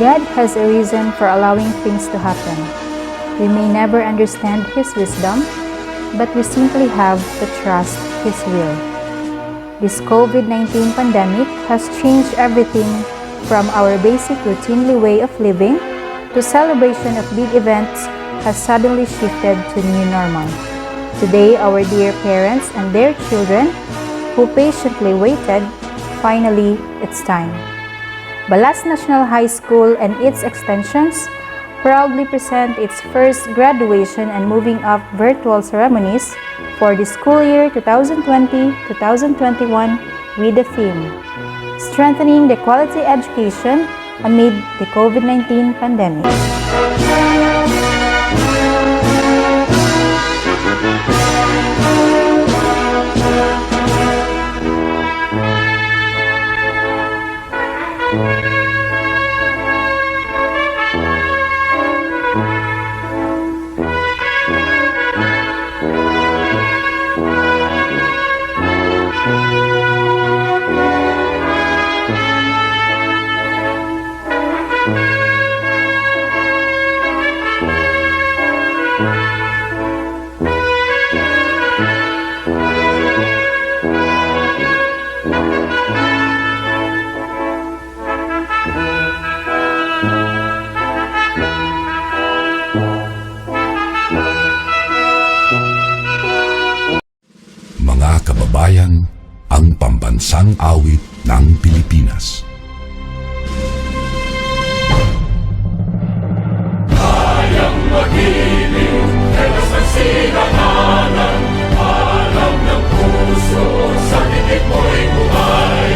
God has a reason for allowing things to happen. We may never understand His wisdom, but we simply have to trust His will. This COVID-19 pandemic has changed everything from our basic routinely way of living to celebration of big events has suddenly shifted to new normal. Today, our dear parents and their children who patiently waited, finally, it's time. Balas National High School and its extensions proudly present its first graduation and moving up virtual ceremonies for the school year 2020-2021 with the theme, Strengthening the Quality Education Amid the COVID-19 Pandemic. Mga kababayan, ang pambansang awit ng Pilipinas. Kayang mag-ibig, kailas ng sinakanan, alam ng puso, sa titik mo'y buhay.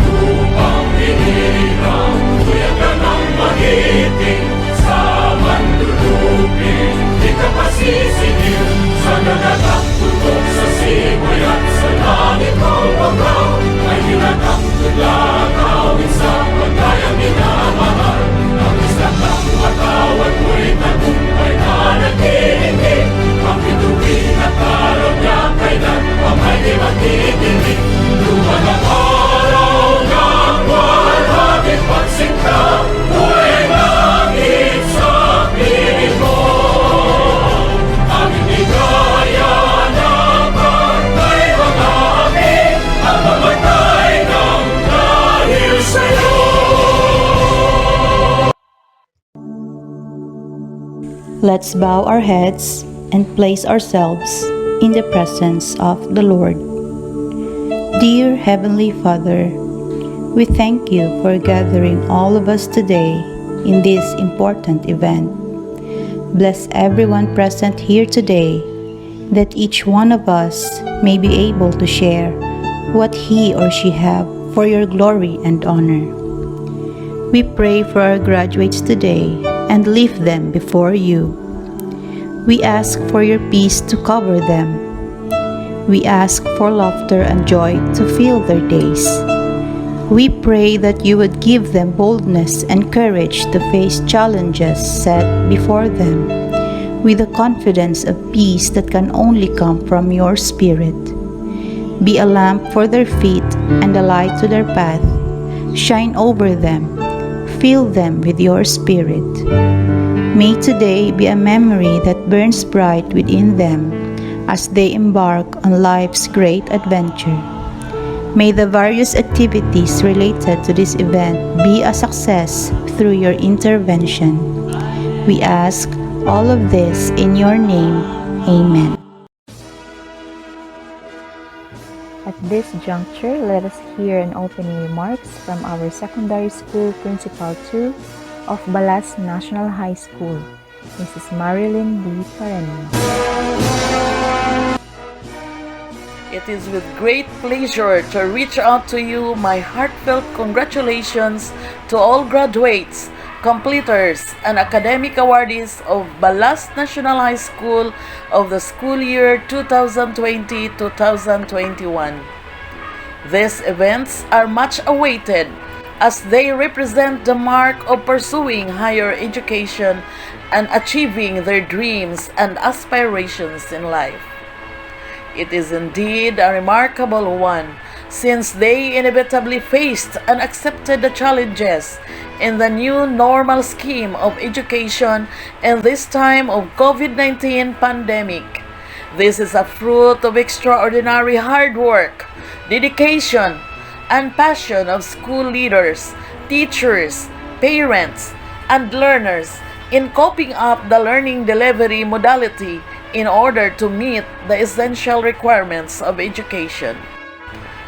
Lupang hinirang, tuyag ka ng magiting, sa mandulupin, di ka pasisingil, sa nagagang tutok sa simoy at sa langit mong pagkaw, ay hinatang tulang awit sa pagkayang minamahal. Ang islang ng matawad mo'y tagumpay na nagtitindig, ang bituin at araw niya kailan ang ay di magtitinig. Luman ang araw ng walhaging pagsinta, buhay langit sa piling mo. Ang hindi kaya ng pagkay mga amin, ang mamatay ng dahil sa'yo. Let's bow our heads and place ourselves in the presence of the Lord. Dear Heavenly Father, we thank you for gathering all of us today in this important event. Bless everyone present here today, that each one of us may be able to share what he or she have for your glory and honor. We pray for our graduates today and lift them before you. We ask for your peace to cover them. We ask for laughter and joy to fill their days. We pray that you would give them boldness and courage to face challenges set before them, with the confidence of peace that can only come from your Spirit. Be a lamp for their feet and a light to their path. Shine over them. Fill them with your Spirit. May today be a memory that burns bright within them as they embark on life's great adventure. May the various activities related to this event be a success through your intervention. We ask all of this in your name. Amen. At this juncture, let us hear an opening remarks from our secondary school principal 2 of Balas National High School, Mrs. Marilyn B. Pareño. It is with great pleasure to reach out to you my heartfelt congratulations to all graduates, completers, and academic awardees of Balas National High School of the school year 2020-2021. These events are much awaited as they represent the mark of pursuing higher education and achieving their dreams and aspirations in life. It is indeed a remarkable one since they inevitably faced and accepted the challenges in the new normal scheme of education in this time of COVID-19 pandemic. This is a fruit of extraordinary hard work, dedication, and passion of school leaders, teachers, parents, and learners in coping up the learning delivery modality in order to meet the essential requirements of education.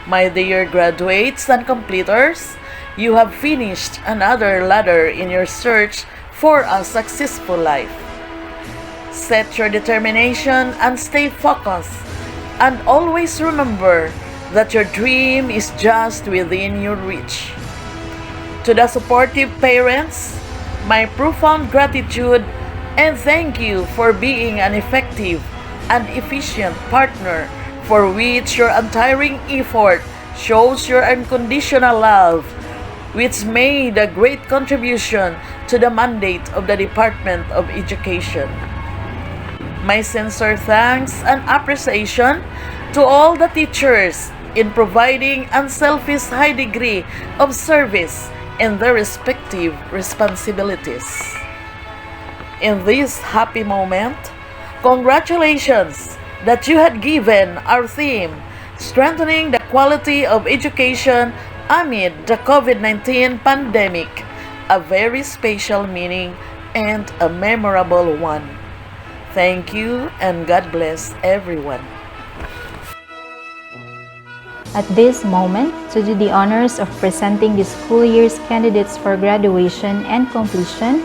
My dear graduates and completers, you have finished another ladder in your search for a successful life. Set your determination and stay focused, and always remember that your dream is just within your reach. To the supportive parents, my profound gratitude and thank you for being an effective and efficient partner for which your untiring effort shows your unconditional love, which made a great contribution to the mandate of the Department of Education. My sincere thanks and appreciation to all the teachers in providing unselfish high degree of service in their respective responsibilities. In this happy moment, congratulations that you had given our theme, Strengthening the Quality of Education Amid the COVID-19 Pandemic, a very special meaning and a memorable one. Thank you and God bless everyone. At this moment, to do the honors of presenting the school year's candidates for graduation and completion,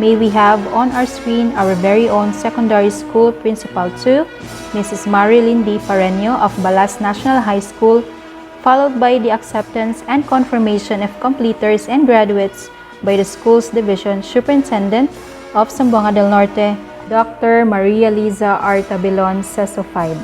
may we have on our screen our very own Secondary School Principal 2, Mrs. Marilyn D. Pareño of Balas National High School, followed by the acceptance and confirmation of completers and graduates by the school's Division Superintendent of Zamboanga del Norte, Dr. Maria Liza R. Tabilon, CESO 5.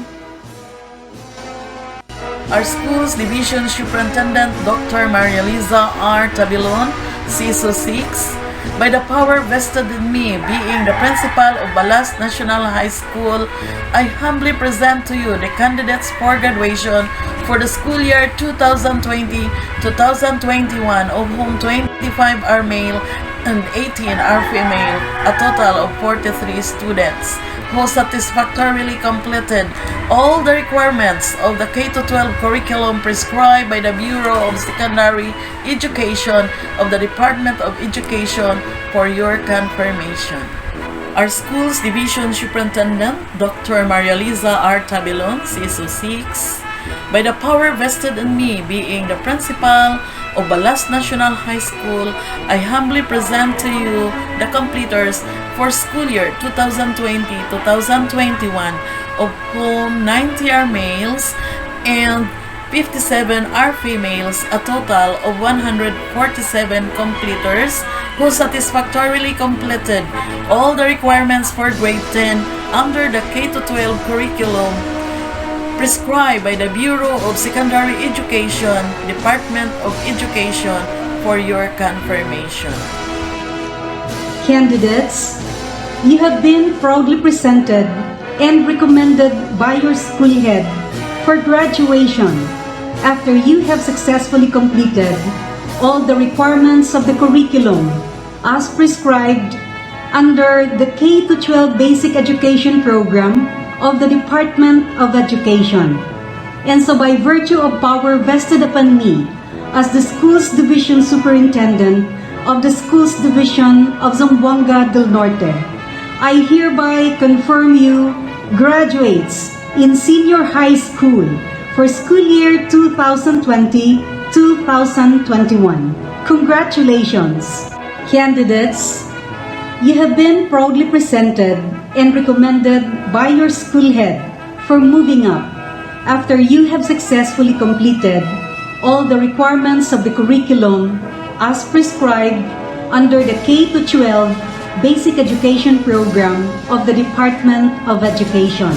Our school's Division Superintendent, Dr. Maria Liza R. Tabilon, CESO 6, by the power vested in me, being the principal of Balas National High School, I humbly present to you the candidates for graduation for the school year 2020-2021, of whom 25 are male and 18 are female, a total of 43 students who satisfactorily completed all the requirements of the K-12 curriculum prescribed by the Bureau of Secondary Education of the Department of Education for your confirmation. Our school's Division Superintendent, Dr. Maria Liza R. Tabilon, CSO 6, by the power vested in me, being the principal of Balas National High School, I humbly present to you the completers for school year 2020-2021, of whom 90 are males and 57 are females, a total of 147 completers who satisfactorily completed all the requirements for grade 10 under the K-12 curriculum prescribed by the Bureau of Secondary Education, Department of Education for your confirmation. Candidates, you have been proudly presented and recommended by your school head for graduation after you have successfully completed all the requirements of the curriculum as prescribed under the K-12 Basic Education Program of the Department of Education. And so by virtue of power vested upon me as the school's division superintendent of the school's division of Zamboanga del Norte, I hereby confirm you graduates in senior high school for school year 2020-2021. Congratulations! Candidates, you have been proudly presented and recommended by your school head for moving up after you have successfully completed all the requirements of the curriculum as prescribed under the K-12 Basic Education Program of the Department of Education.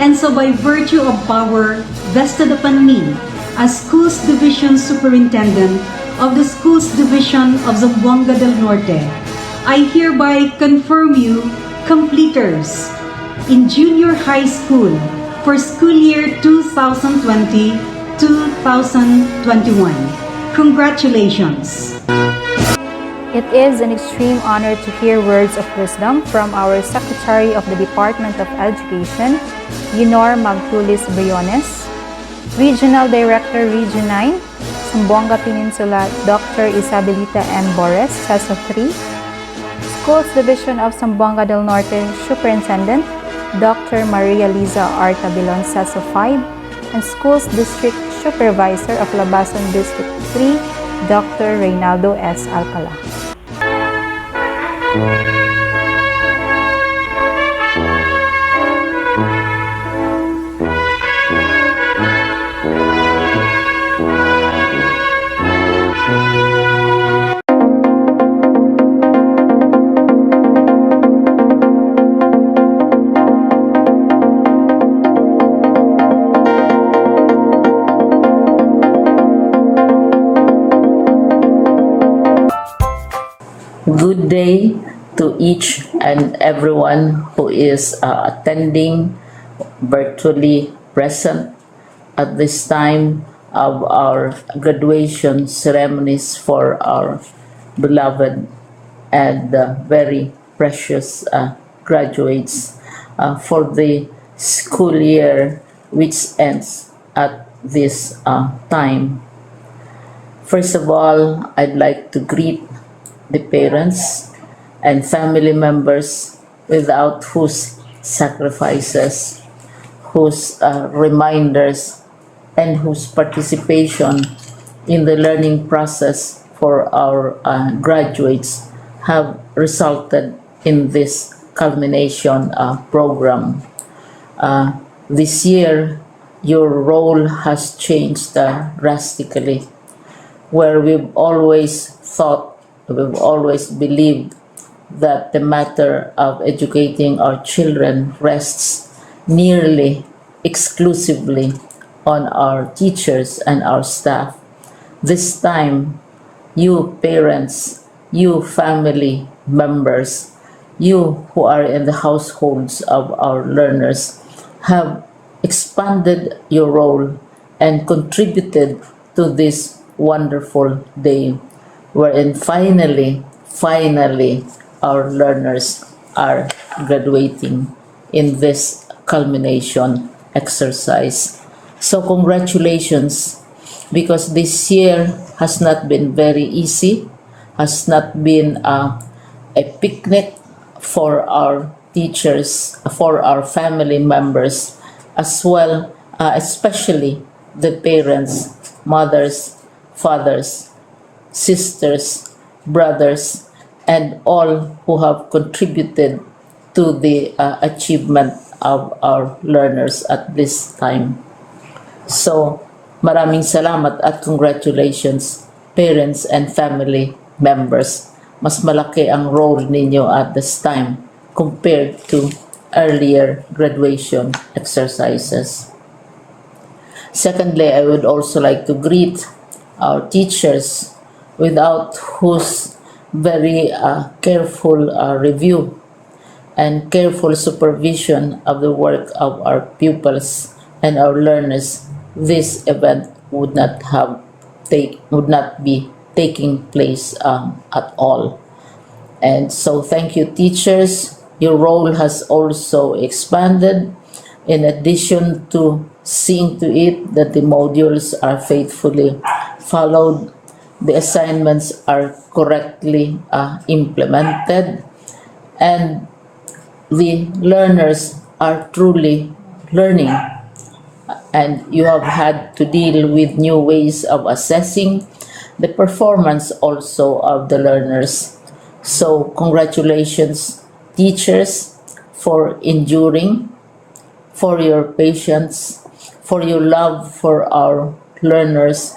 And so by virtue of power vested upon me as Schools Division Superintendent of the Schools Division of Zamboanga del Norte, I hereby confirm you completers in junior high school for school year 2020-2021. 2021. Congratulations! It is an extreme honor to hear words of wisdom from our Secretary of the Department of Education, Yunor Magtulis Briones, Regional Director, Region 9, Zamboanga Peninsula, Dr. Isabelita M. Bores, CESO 3, Schools Division of Zamboanga del Norte Superintendent, Dr. Maria Liza R. Tabilon, CESO 5, and Schools District Supervisor of Labason District 3, Dr. Reynaldo S. Alcala. Good day to each and everyone who is attending virtually present at this time of our graduation ceremonies for our beloved and very precious graduates for the school year which ends at this time. First of all, I'd like to greet the parents and family members without whose sacrifices, whose reminders, and whose participation in the learning process for our graduates have resulted in this culmination program. This year, your role has changed drastically, where we've always believed that the matter of educating our children rests nearly exclusively on our teachers and our staff. This time, you parents, you family members, you who are in the households of our learners have expanded your role and contributed to this wonderful day wherein finally our learners are graduating in this culmination exercise. So congratulations, because this year has not been very easy, has not been a picnic for our teachers, for our family members, as well, especially the parents, mothers, fathers, sisters, brothers, and all who have contributed to the achievement of our learners at this time. So, maraming salamat at congratulations, parents and family members. Mas malaki ang role ninyo at this time compared to earlier graduation exercises. Secondly, I would also like to greet our teachers, without whose very careful review and careful supervision of the work of our pupils and our learners, this event would not be taking place at all. And so thank you, teachers. Your role has also expanded, in addition to seeing to it that the modules are faithfully followed, the assignments are correctly implemented, and the learners are truly learning. And you have had to deal with new ways of assessing the performance also of the learners. So congratulations, teachers, for enduring, for your patience, for your love for our learners,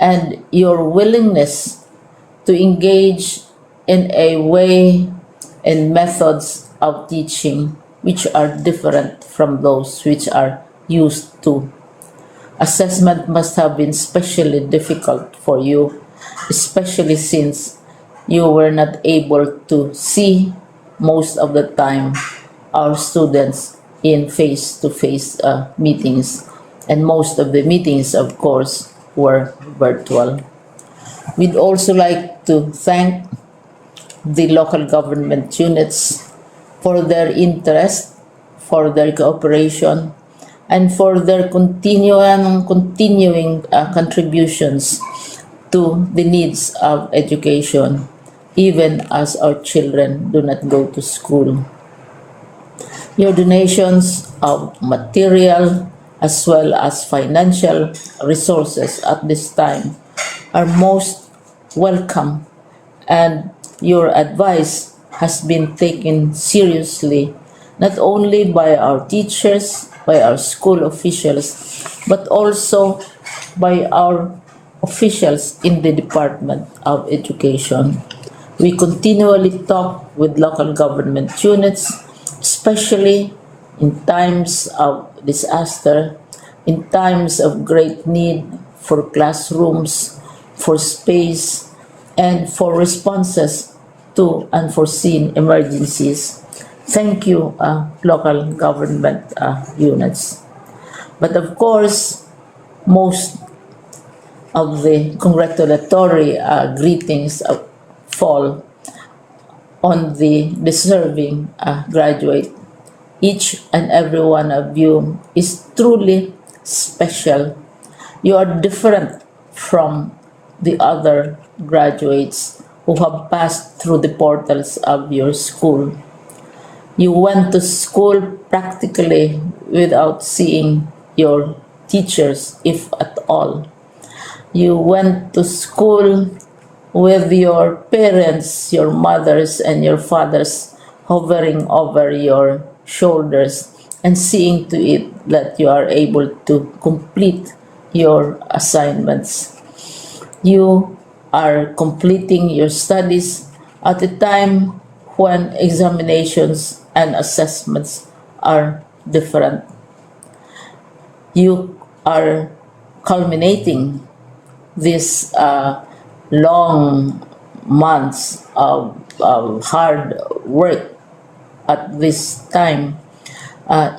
and your willingness to engage in a way and methods of teaching which are different from those which are used to. Assessment must have been especially difficult for you, especially since you were not able to see most of the time our students in face-to-face meetings. and most of the meetings, of course, were virtual. We'd also like to thank the local government units for their interest, for their cooperation, and for their continuing contributions to the needs of education, even as our children do not go to school. Your donations of material as well as financial resources at this time are most welcome, and your advice has been taken seriously not only by our teachers, by our school officials, but also by our officials in the Department of Education. We continually talk with local government units, especially in times of disaster, in times of great need for classrooms, for space, and for responses to unforeseen emergencies. Thank you, local government units. But of course, most of the congratulatory greetings fall on the deserving graduate. Each and every one of you is truly special. You are different from the other graduates who have passed through the portals of your school. You went to school practically without seeing your teachers, if at all. You went to school with your parents, your mothers, and your fathers hovering over your shoulders and seeing to it that you are able to complete your assignments. You are completing your studies at a time when examinations and assessments are different. You are culminating these long months of hard work at this time,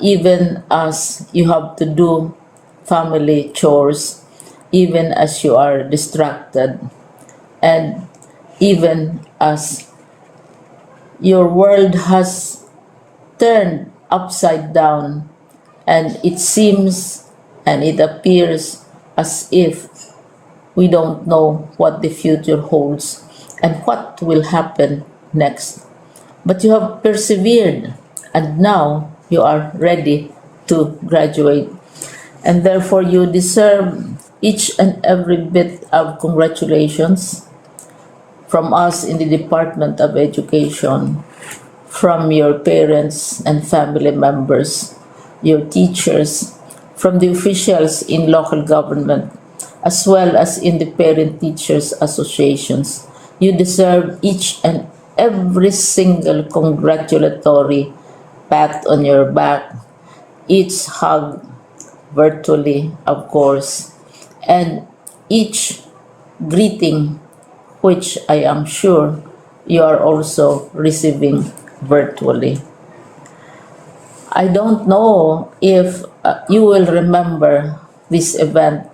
even as you have to do family chores, even as you are distracted, and even as your world has turned upside down, and it seems and it appears as if we don't know what the future holds and what will happen next. But you have persevered, and now you are ready to graduate. And therefore, you deserve each and every bit of congratulations from us in the Department of Education, from your parents and family members, your teachers, from the officials in local government, as well as in the parent teachers associations. You deserve each and every single congratulatory pat on your back, each hug virtually, of course, and each greeting, which I am sure you are also receiving virtually. I don't know if you will remember this event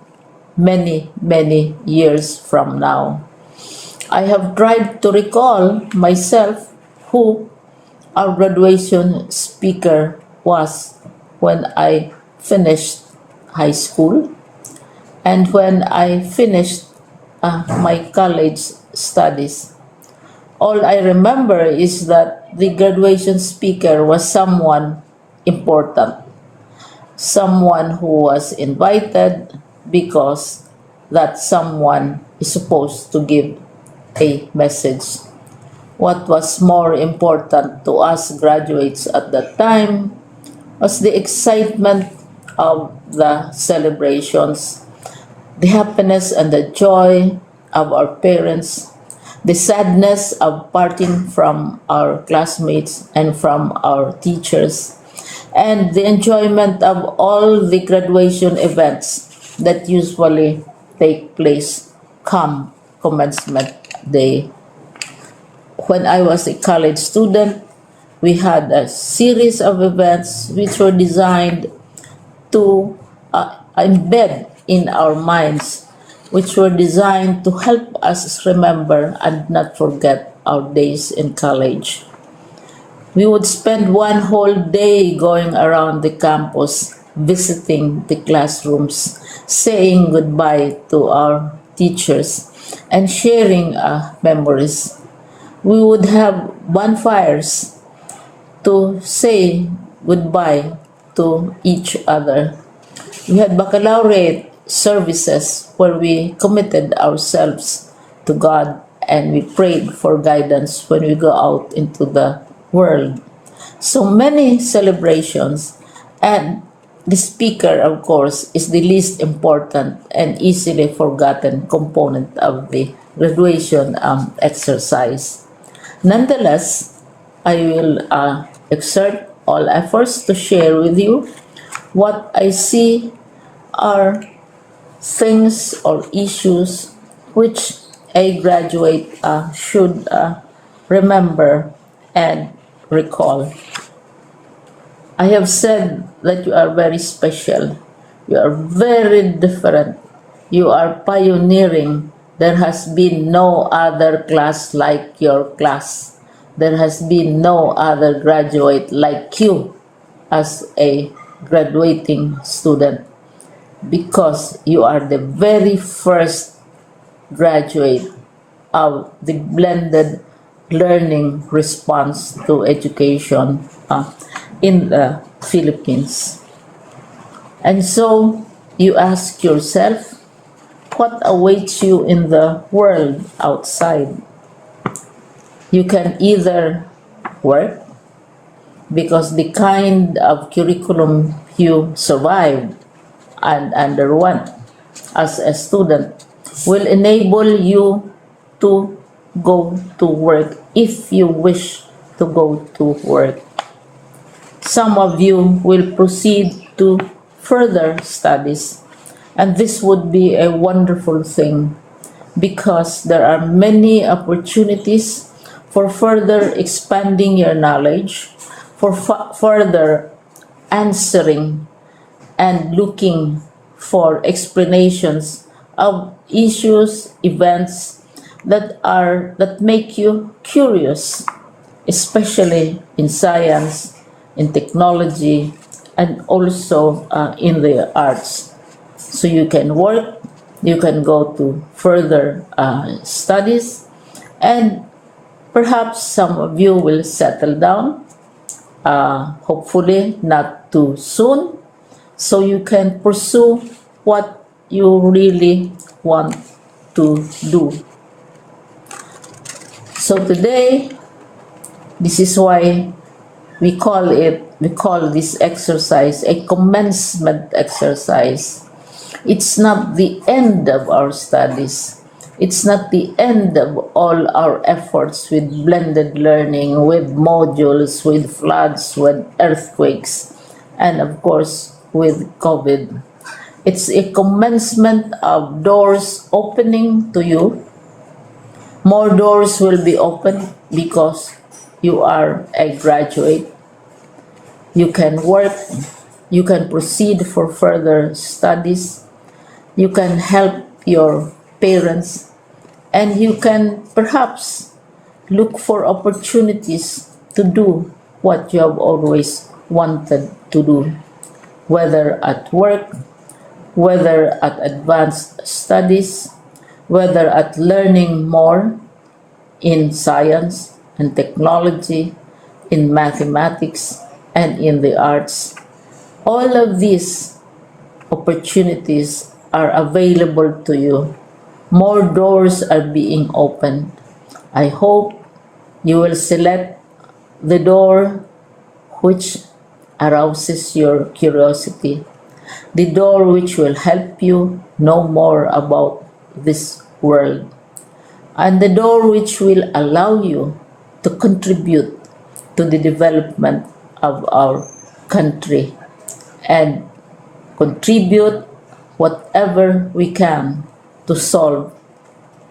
many years from now. I have tried to recall myself who our graduation speaker was when I finished high school and when I finished my college studies. All I remember is that the graduation speaker was someone important, someone who was invited because that someone is supposed to give a message. What was more important to us graduates at that time was the excitement of the celebrations, the happiness and the joy of our parents, the sadness of parting from our classmates and from our teachers, and the enjoyment of all the graduation events that usually take place come commencement day. When I was a college student, we had a series of events which were designed to embed in our minds, which were designed to help us remember and not forget our days in college. We would spend one whole day going around the campus, visiting the classrooms, saying goodbye to our teachers, and sharing memories. We would have bonfires to say goodbye to each other. We had baccalaureate services where we committed ourselves to God and we prayed for guidance when we go out into the world. So many celebrations, and the speaker, of course, is the least important and easily forgotten component of the graduation exercise. Nonetheless, I will exert all efforts to share with you what I see are things or issues which a graduate should remember and recall. I have said that you are very special. You are very different. You are pioneering. There has been no other class like your class. There has been no other graduate like you as a graduating student, because you are the very first graduate of the blended learning response to education in the Philippines. And so you ask yourself, what awaits you in the world outside? You can either work, because the kind of curriculum you survived and underwent as a student will enable you to go to work if you wish to go to work. Some of you will proceed to further studies, and this would be a wonderful thing because there are many opportunities for further expanding your knowledge, for further answering and looking for explanations of issues, events that make you curious, especially in science, in technology, and also in the arts. So you can work, you can go to further studies, and perhaps some of you will settle down, hopefully not too soon, so you can pursue what you really want to do. So today, this is why we call this exercise a commencement exercise. It's not the end of our studies. It's not the end of all our efforts with blended learning, with modules, with floods, with earthquakes, and of course with COVID. It's a commencement of doors opening to you. More doors will be opened because you are a graduate. You can work, you can proceed for further studies, you can help your parents, and you can perhaps look for opportunities to do what you have always wanted to do, whether at work, whether at advanced studies, whether at learning more in science and technology, in mathematics, and in the arts. All of these opportunities are available to you. More doors are being opened. I hope you will select the door which arouses your curiosity, the door which will help you know more about this world, and the door which will allow you to contribute to the development of our country and contribute whatever we can to solve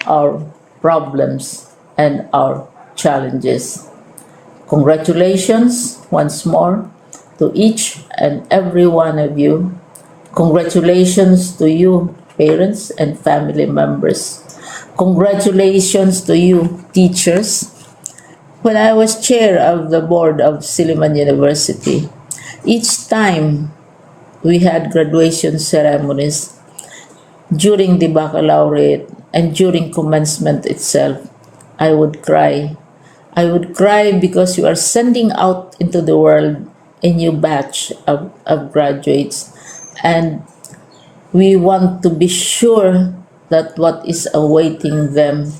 our problems and our challenges. Congratulations once more to each and every one of you. Congratulations to you, parents and family members. Congratulations to you, teachers. When I was chair of the board of Silliman University, each time we had graduation ceremonies, during the baccalaureate and during commencement itself, I would cry. I would cry because you are sending out into the world a new batch of graduates, and we want to be sure that what is awaiting them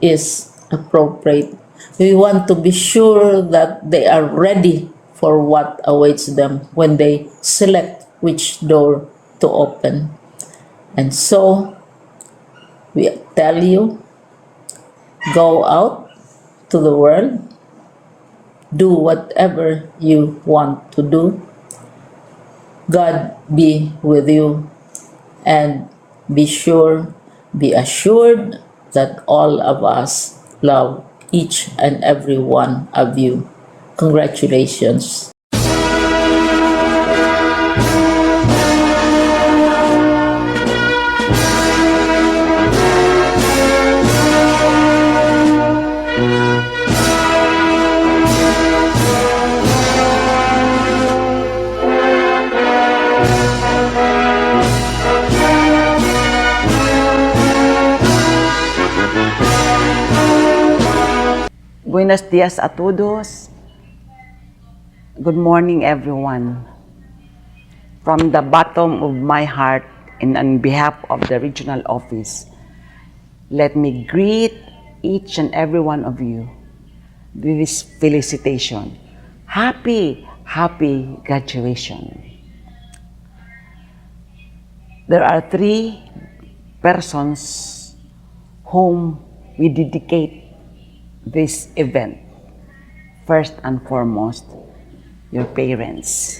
is appropriate. We want to be sure that they are ready for what awaits them when they select which door to open. And so, we tell you, go out to the world, do whatever you want to do. God be with you, and be assured that all of us love each and every one of you. Congratulations. Buenos dias a todos. Good morning, everyone. From the bottom of my heart and on behalf of the regional office, let me greet each and every one of you with this felicitation. Happy graduation. There are 3 persons whom we dedicate this event. First and foremost, your parents.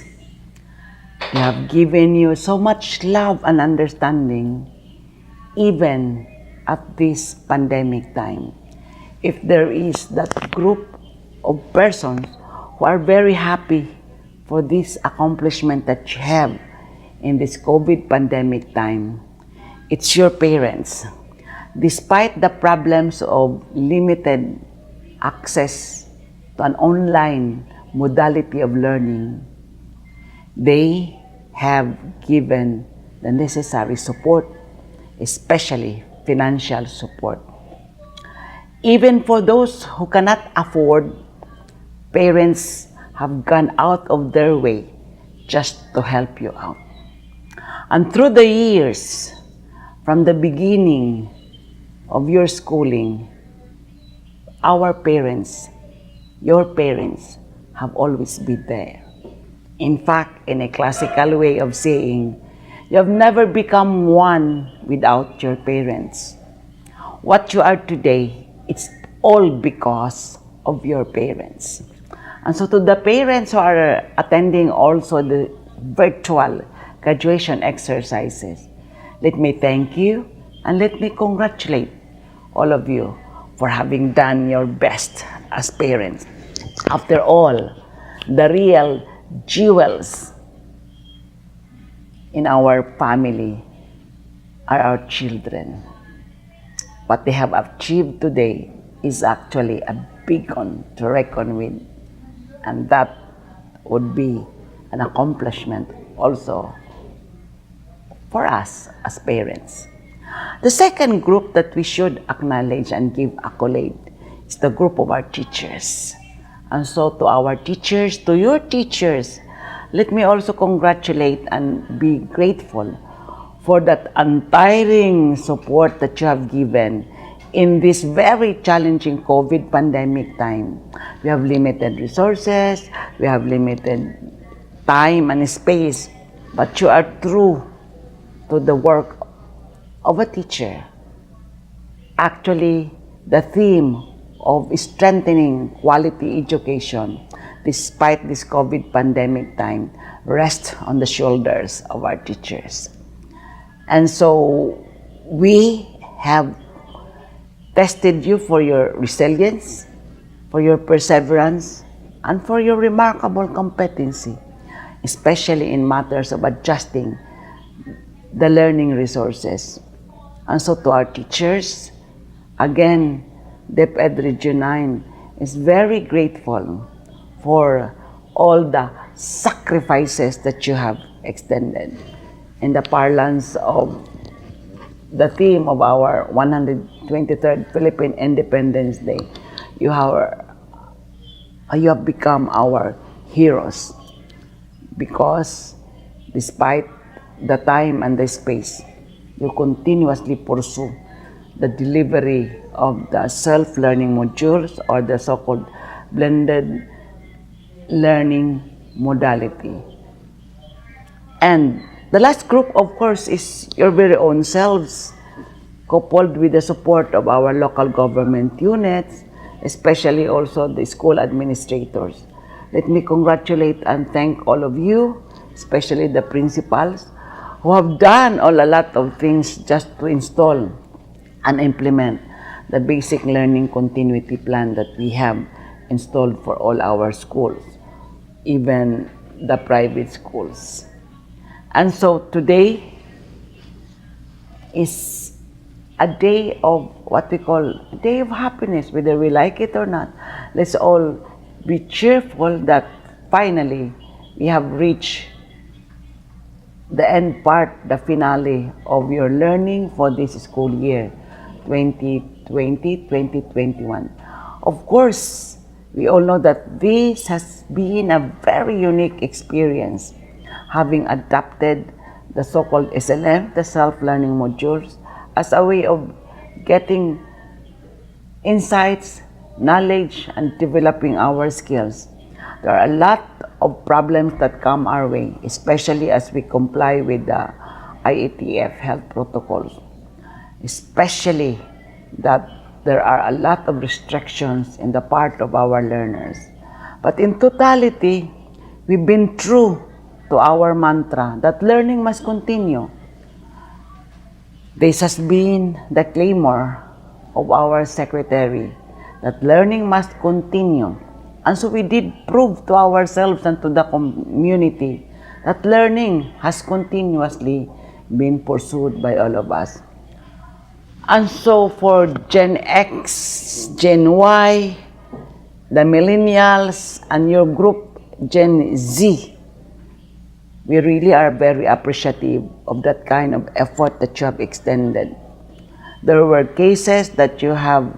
They have given you so much love and understanding even at this pandemic time. If there is that group of persons who are very happy for this accomplishment that you have in this COVID pandemic time, it's your parents. Despite the problems of limited access to an online modality of learning, they have given the necessary support, especially financial support. Even for those who cannot afford, parents have gone out of their way just to help you out. And through the years, from the beginning of your schooling, our parents, your parents, have always been there. In fact, in a classical way of saying, you have never become one without your parents. What you are today, it's all because of your parents. And so to the parents who are attending also the virtual graduation exercises, let me thank you and let me congratulate all of you for having done your best as parents. After all, the real jewels in our family are our children. What they have achieved today is actually a big one to reckon with, and that would be an accomplishment also for us as parents. The second group that we should acknowledge and give accolade is the group of our teachers. And so to our teachers, to your teachers, let me also congratulate and be grateful for that untiring support that you have given in this very challenging COVID pandemic time. We have limited resources, we have limited time and space, but you are true to the work of a teacher. Actually, the theme of strengthening quality education despite this COVID pandemic time rests on the shoulders of our teachers. And so we have tested you for your resilience, for your perseverance, and for your remarkable competency, especially in matters of adjusting the learning resources. And so to our teachers, again, DepEd Region 9 is very grateful for all the sacrifices that you have extended. In the parlance of the theme of our 123rd Philippine Independence Day, you have become our heroes, because despite the time and the space, you continuously pursue the delivery of the self-learning modules, or the so-called blended learning modality. And the last group, of course, is your very own selves, coupled with the support of our local government units, especially also the school administrators. Let me congratulate and thank all of you, especially the principals, who have done a lot of things just to install and implement the basic learning continuity plan that we have installed for all our schools, even the private schools. And so today is a day of what we call a day of happiness, whether we like it or not. Let's all be cheerful that finally we have reached the end part, the finale of your learning for this school year, 2020-2021. Of course, we all know that this has been a very unique experience, having adapted the so-called SLM, the self-learning modules, as a way of getting insights, knowledge, and developing our skills. There are a lot of problems that come our way, especially as we comply with the IATF health protocols, especially that there are a lot of restrictions in the part of our learners. But in totality, we've been true to our mantra that learning must continue. This has been the clamor of our secretary, that learning must continue. And so we did prove to ourselves and to the community that learning has continuously been pursued by all of us. And so for Gen X, Gen Y, the millennials, and your group, Gen Z, we really are very appreciative of that kind of effort that you have extended. There were cases that you have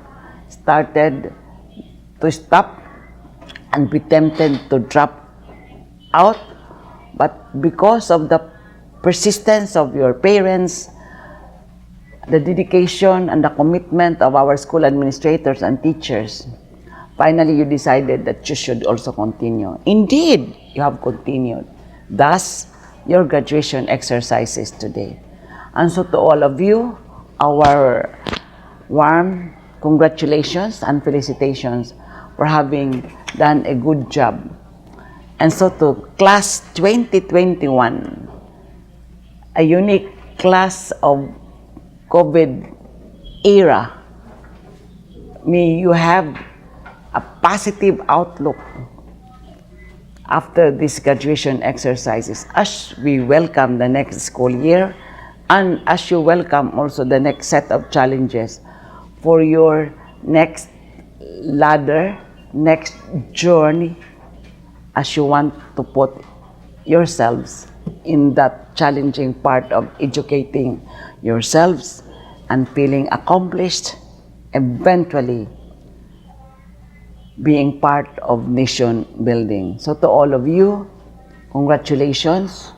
started to stop and be tempted to drop out, but because of the persistence of your parents, the dedication and the commitment of our school administrators and teachers, finally you decided that you should also continue. Indeed, you have continued. Thus, your graduation exercises today. And so to all of you, our warm congratulations and felicitations for having done a good job. And so to class 2021, a unique class of COVID era, may you have a positive outlook after these graduation exercises, as we welcome the next school year, and as you welcome also the next set of challenges for your next ladder, next journey, as you want to put yourselves in that challenging part of educating yourselves and feeling accomplished, eventually being part of nation building. So to all of you, congratulations.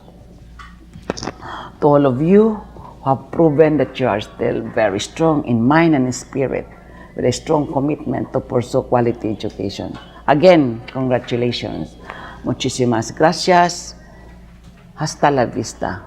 To all of you who have proven that you are still very strong in mind and in spirit, with a strong commitment to pursue quality education. Again, congratulations. Muchísimas gracias. Hasta la vista.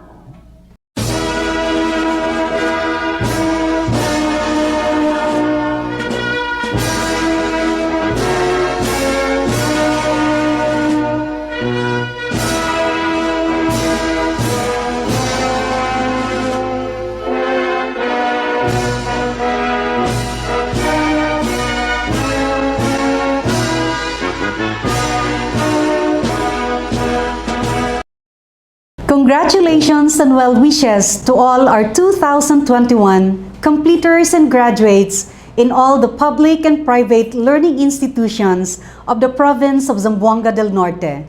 Congratulations and well wishes to all our 2021 completers and graduates in all the public and private learning institutions of the province of Zamboanga del Norte.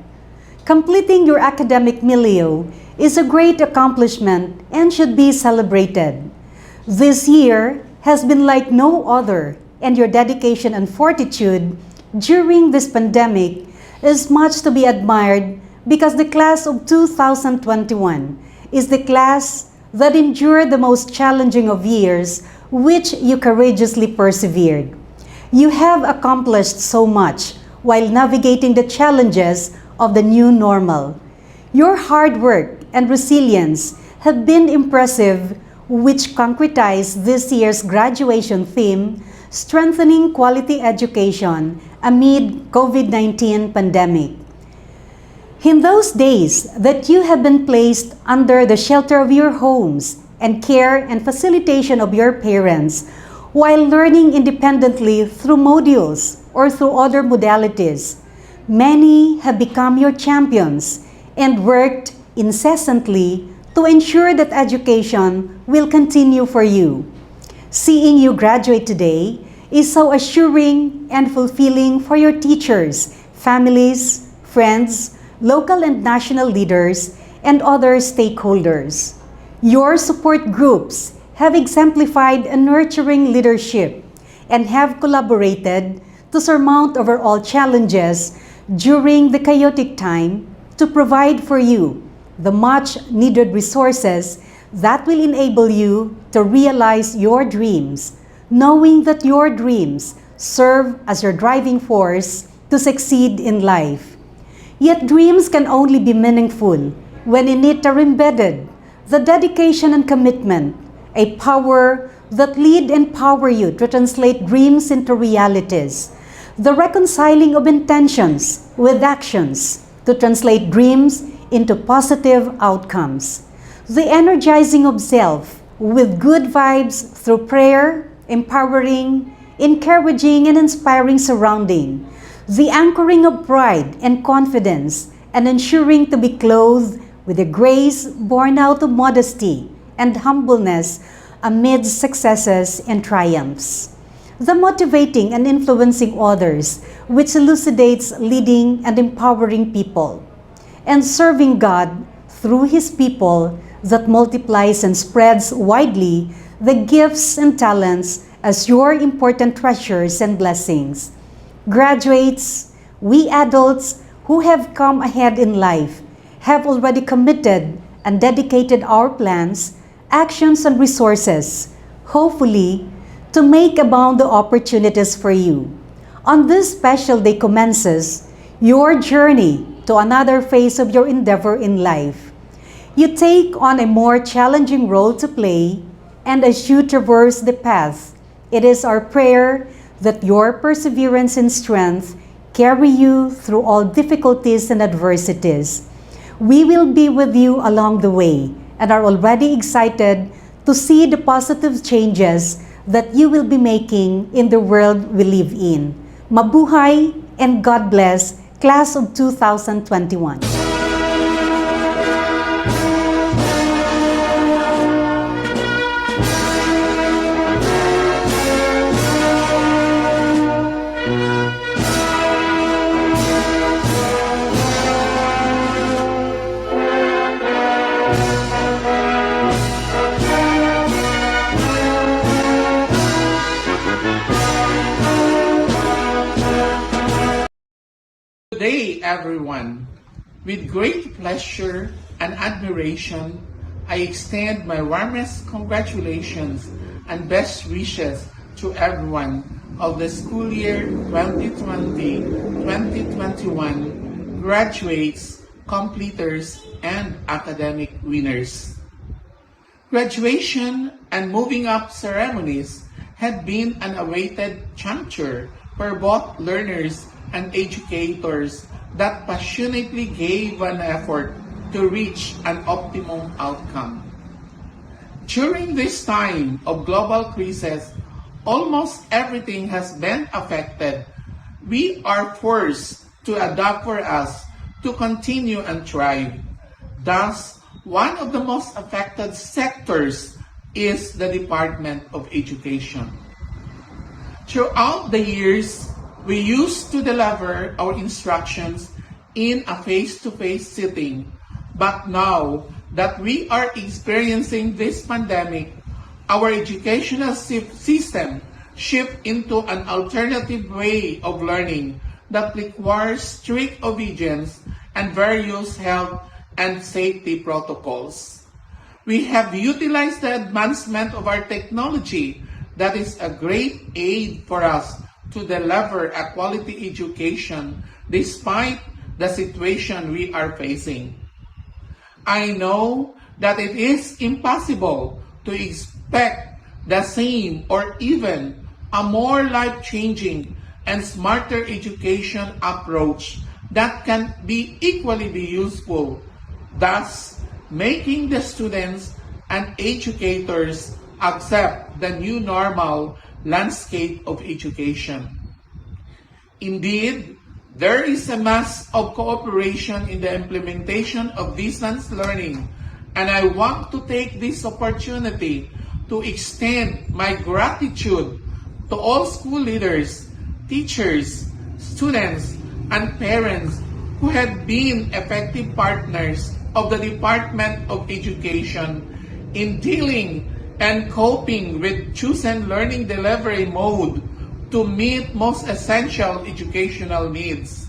Completing your academic milieu is a great accomplishment and should be celebrated. This year has been like no other, and your dedication and fortitude during this pandemic is much to be admired because the class of 2021 is the class that endured the most challenging of years, which you courageously persevered. You have accomplished so much while navigating the challenges of the new normal. Your hard work and resilience have been impressive, which concretized this year's graduation theme, strengthening quality education amid COVID-19 pandemic. In those days that you have been placed under the shelter of your homes and care and facilitation of your parents, while learning independently through modules or through other modalities, many have become your champions and worked incessantly to ensure that education will continue for you. Seeing you graduate today is so assuring and fulfilling for your teachers, families, friends, local and national leaders, and other stakeholders. Your support groups have exemplified a nurturing leadership and have collaborated to surmount overall challenges during the chaotic time to provide for you the much needed resources that will enable you to realize your dreams, knowing that your dreams serve as your driving force to succeed in life. Yet dreams can only be meaningful when in it are embedded the dedication and commitment, a power that lead and empower you to translate dreams into realities, the reconciling of intentions with actions to translate dreams into positive outcomes, the energizing of self with good vibes through prayer, empowering, encouraging, and inspiring surrounding, the anchoring of pride and confidence, and ensuring to be clothed with a grace born out of modesty and humbleness amidst successes and triumphs. The motivating and influencing others, which elucidates leading and empowering people, and serving God through His people that multiplies and spreads widely the gifts and talents as your important treasures and blessings. Graduates, we adults who have come ahead in life have already committed and dedicated our plans, actions, and resources, hopefully, to make abound the opportunities for you. On this special day commences your journey to another phase of your endeavor in life. You take on a more challenging role to play, and as you traverse the path, it is our prayer that your perseverance and strength carry you through all difficulties and adversities. We will be with you along the way and are already excited to see the positive changes that you will be making in the world we live in. Mabuhay and God bless, Class of 2021. Good day, everyone. With great pleasure and admiration, I extend my warmest congratulations and best wishes to everyone of the school year 2020-2021 graduates, completers, and academic winners. Graduation and moving up ceremonies had been an awaited juncture for both learners and educators that passionately gave an effort to reach an optimum outcome. During this time of global crisis, almost everything has been affected. We are forced to adapt for us to continue and thrive. Thus, one of the most affected sectors is the Department of Education. Throughout the years, we used to deliver our instructions in a face-to-face setting, but now that we are experiencing this pandemic, our educational system shift into an alternative way of learning that requires strict obedience and various health and safety protocols. We have utilized the advancement of our technology that is a great aid for us to deliver a quality education despite the situation we are facing. I know that it is impossible to expect the same or even a more life-changing and smarter education approach that can be equally useful, thus making the students and educators accept the new normal landscape of education. Indeed, there is a mass of cooperation in the implementation of distance learning, and I want to take this opportunity to extend my gratitude to all school leaders, teachers, students, and parents who have been effective partners of the Department of Education in dealing and coping with chosen learning delivery mode to meet most essential educational needs.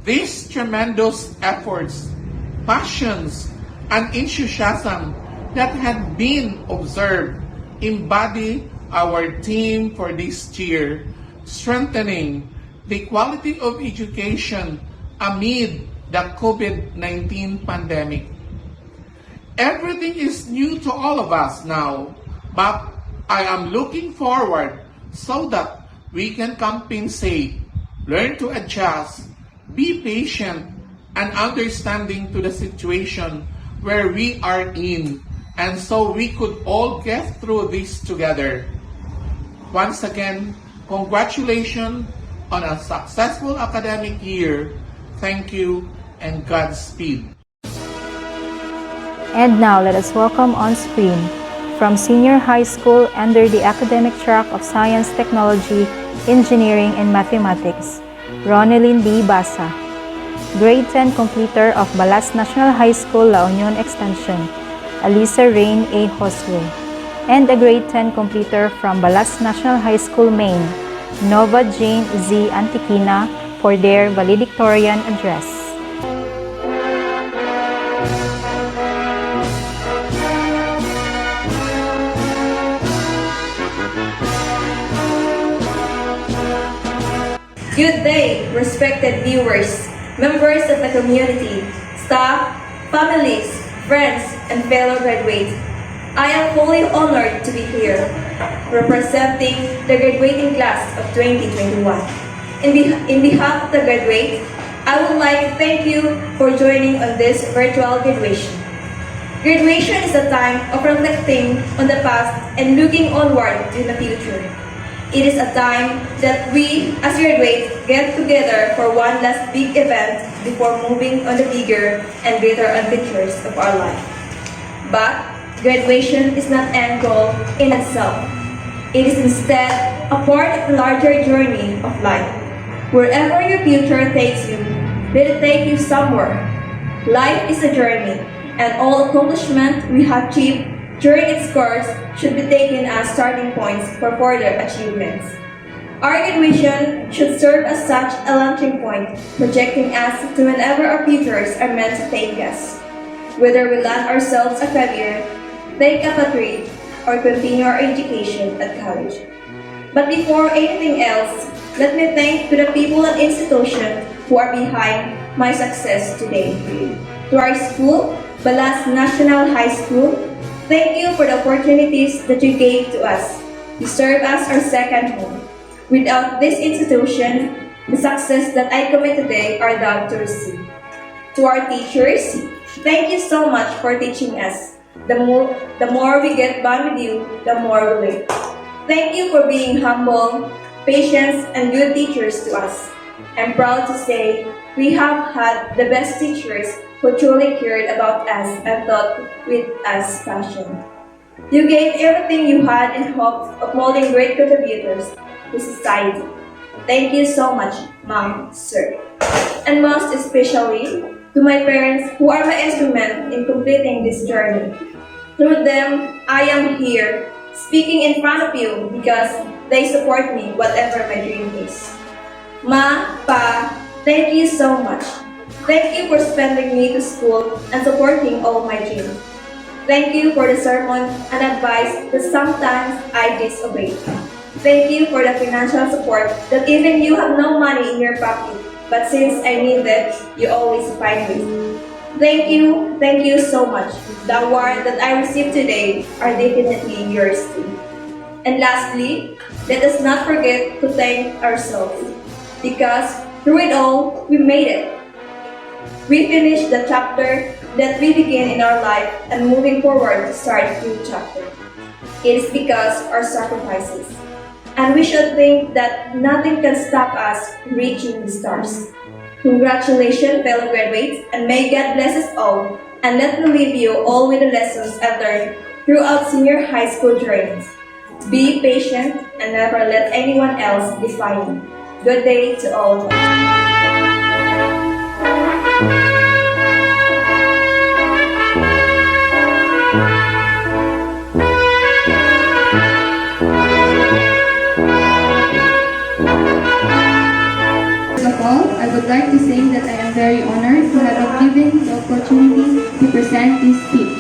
These tremendous efforts, passions, and enthusiasm that have been observed embody our theme for this year, strengthening the quality of education amid the COVID-19 pandemic. Everything is new to all of us now, but I am looking forward so that we can compensate, learn to adjust, be patient, and understanding to the situation where we are in, and so we could all get through this together. Once again, congratulations on a successful academic year. Thank you and Godspeed. And now let us welcome on screen, from senior high school under the academic track of Science, Technology, Engineering, and Mathematics, Ronelyn D. Basa. Grade 10 completer of Balas National High School, La Union Extension, Alisa Rain A. Josue. And a grade 10 completer from Balas National High School, Maine, Nova Jane Z. Antiquina, for their valedictorian address. Good day, respected viewers, members of the community, staff, families, friends, and fellow graduates. I am fully honored to be here, representing the graduating class of 2021. In behalf of the graduates, I would like to thank you for joining on this virtual graduation. Graduation is a time of reflecting on the past and looking onward to the future. It is a time that we, as graduates, get together for one last big event before moving on the bigger and greater adventures of our life. But graduation is not end goal in itself. It is instead a part of the larger journey of life. Wherever your future takes you, let it take you somewhere. Life is a journey, and all accomplishment we have achieved during its course should be taken as starting points for further achievements. Our graduation should serve as such a launching point, projecting us to whenever our futures are meant to take us. Whether we land ourselves a career, take up a trade, or continue our education at college. But before anything else, let me thank to the people and institutions who are behind my success today. To our school, Balas National High School, thank you for the opportunities that you gave to us. You serve as our second home. Without this institution, the success that I commit today are down to receive. To our teachers, thank you so much for teaching us. The more we get bond with you, the more we learn. Thank you for being humble, patient, and good teachers to us. I'm proud to say we have had the best teachers who who truly cared about us and taught with us passion. You gave everything you had in hopes of molding great contributors to society. Thank you so much, Mom, Sir. And most especially to my parents who are my instrument in completing this journey. Through them, I am here, speaking in front of you because they support me whatever my dream is. Ma, Pa, thank you so much. Thank you for spending me to school and supporting all my dreams. Thank you for the sermon and advice that sometimes I disobey. Thank you for the financial support that even you have no money in your pocket, but since I need it, you always find me. Thank you so much. The award that I received today are definitely yours too. And lastly, let us not forget to thank ourselves because through it all, we made it. We finished the chapter that we began in our life and moving forward to start a new chapter. It is because our sacrifices. And we should think that nothing can stop us reaching the stars. Congratulations, fellow graduates, and may God bless us all, and let me leave you all with the lessons I've learned throughout senior high school journeys. Be patient and never let anyone else define you. Good day to all. First of all, I would like to say that I am very honored to have been given the opportunity to present this speech.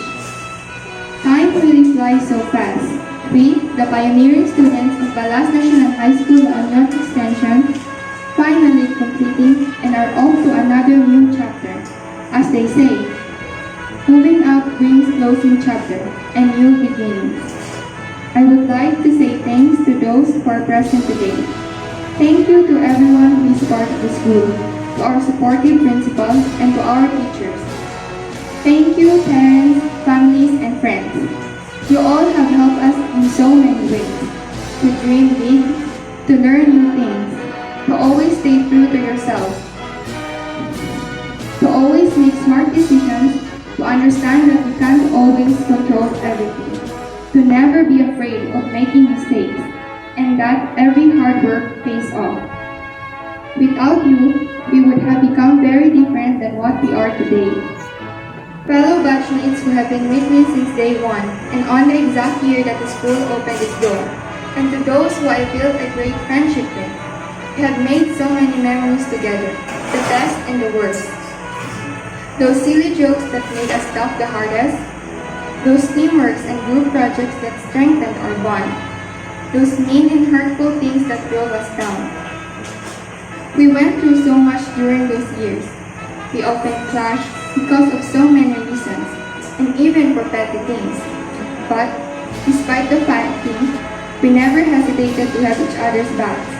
Time really flies so fast. We, the pioneering students of Balas National High School Union Extension, finally completing and are off to another new chapter. As they say, moving up brings closing chapter and new beginnings. I would like to say thanks to those who are present today. Thank you to everyone who is part of the school, to our supportive principal, and to our teachers. Thank you, parents, families, and friends. You all have helped us in so many ways. To dream big, to learn new things, to always stay true to yourself, to always make smart decisions, to understand that we can't always control everything, to never be afraid of making mistakes, and that every hard work pays off. Without you, we would have become very different than what we are today. Fellow batchmates who have been with me since day one and on the exact year that the school opened its door, and to those who I built a great friendship with, we have made so many memories together, the best and the worst. Those silly jokes that made us laugh the hardest, those teamworks and group projects that strengthened our bond, those mean and hurtful things that drove us down. We went through so much during those years. We often clashed because of so many reasons, and even for petty things. But, despite the fighting, we never hesitated to have each other's backs.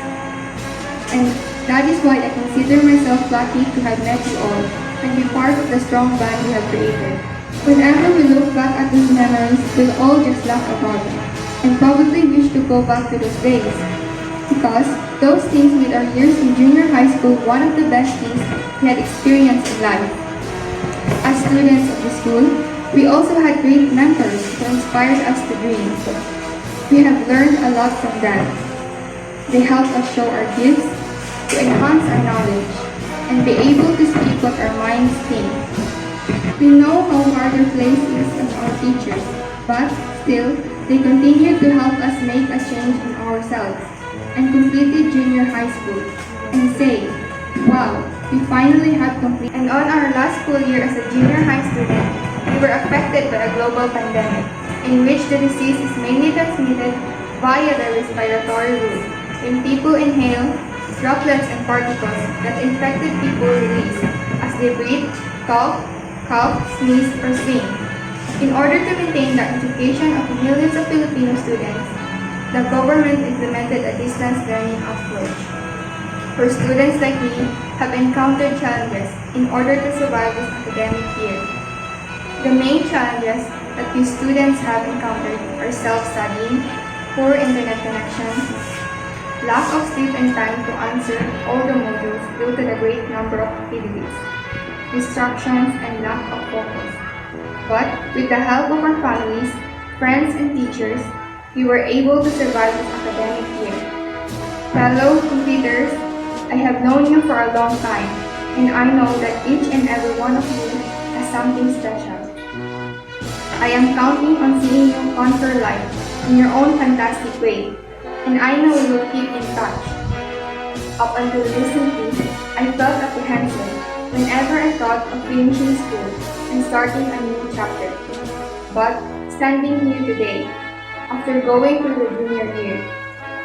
And that is why I consider myself lucky to have met you all, and be part of the strong band we have created. Whenever we look back at these memories, we'll all just laugh about it, and probably wish to go back to those days. Because those things made our years in junior high school one of the best things we had experienced in life. As students of the school, we also had great mentors who inspired us to dream. We have learned a lot from them. They helped us show our gifts, to enhance our knowledge, and be able to speak what our minds think. We know how hard our place is as our teachers, but still, they continue to help us make a change in ourselves and completed junior high school and say, wow, we finally have completed. And on our last school year as a junior high student, we were affected by a global pandemic in which the disease is mainly transmitted via the respiratory route when people inhale droplets and particles that infected people release as they breathe, cough, sneeze, or sing. In order to maintain the education of millions of Filipino students, the government implemented a distance learning approach. For students like me have encountered challenges in order to survive this academic year. The main challenges that we students have encountered are self-studying, poor internet connections, lack of sleep and time to answer all the modules due to the great number of activities, distractions, and lack of focus. But with the help of our families, friends, and teachers, we were able to survive this academic year. Fellow completers, I have known you for a long time, and I know that each and every one of you has something special. I am counting on seeing you conquer life in your own fantastic way, and I know we will keep in touch. Up until recently, I felt apprehensive whenever I thought of finishing school and starting a new chapter. But standing here today, after going through the junior year,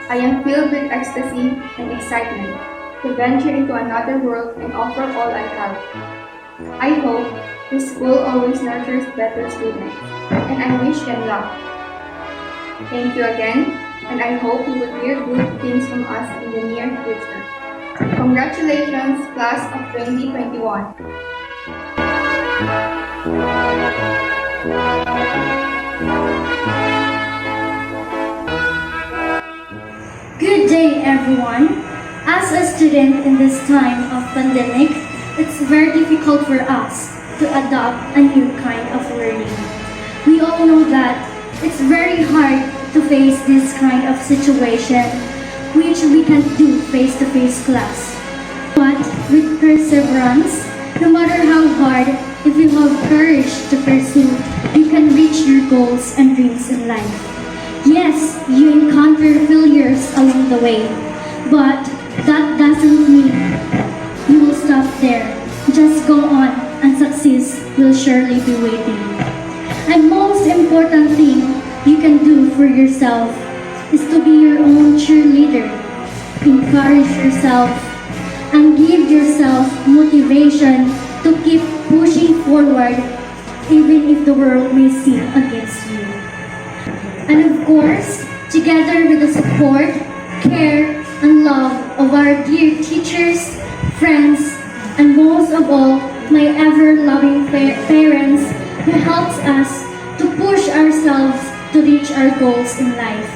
I am filled with ecstasy and excitement to venture into another world and offer all I have. I hope this school always nurtures better students, and I wish them luck. Thank you again, and I hope you will hear good things from us in the near future. Congratulations, class of 2021. Good day, everyone. As a student in this time of pandemic, it's very difficult for us to adopt a new kind of learning. We all know that it's very hard to face this kind of situation, which we can't do face-to-face class. But with perseverance, no matter how hard, if you have courage to pursue, you can reach your goals and dreams in life. Yes, you encounter failures along the way, but that doesn't mean you will stop there. Just go on and success will surely be waiting. And most important thing you can do for yourself is to be your own cheerleader. Encourage yourself and give yourself motivation to keep pushing forward even if the world may seem against you. And of course, together with the support, care, and love of our dear teachers, friends, and most of all, my ever-loving parents who helps us to push ourselves to reach our goals in life.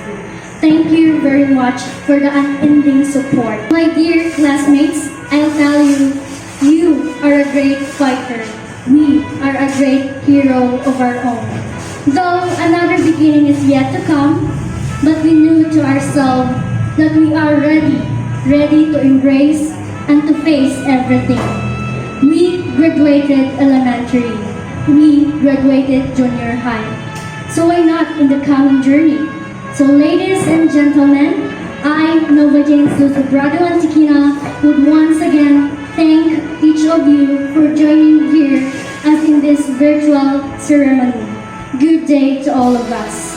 Thank you very much for the unending support. My dear classmates, I'll tell you, you are a great fighter. We are a great hero of our own. Though another beginning is yet to come, but we knew to ourselves that we are ready to embrace and to face everything. We graduated elementary. We graduated junior high. So why not in the coming journey? So ladies and gentlemen, I, Nova Jane Susubrado Antikina, would once again thank each of you for joining here as in this virtual ceremony. Good day to all of us.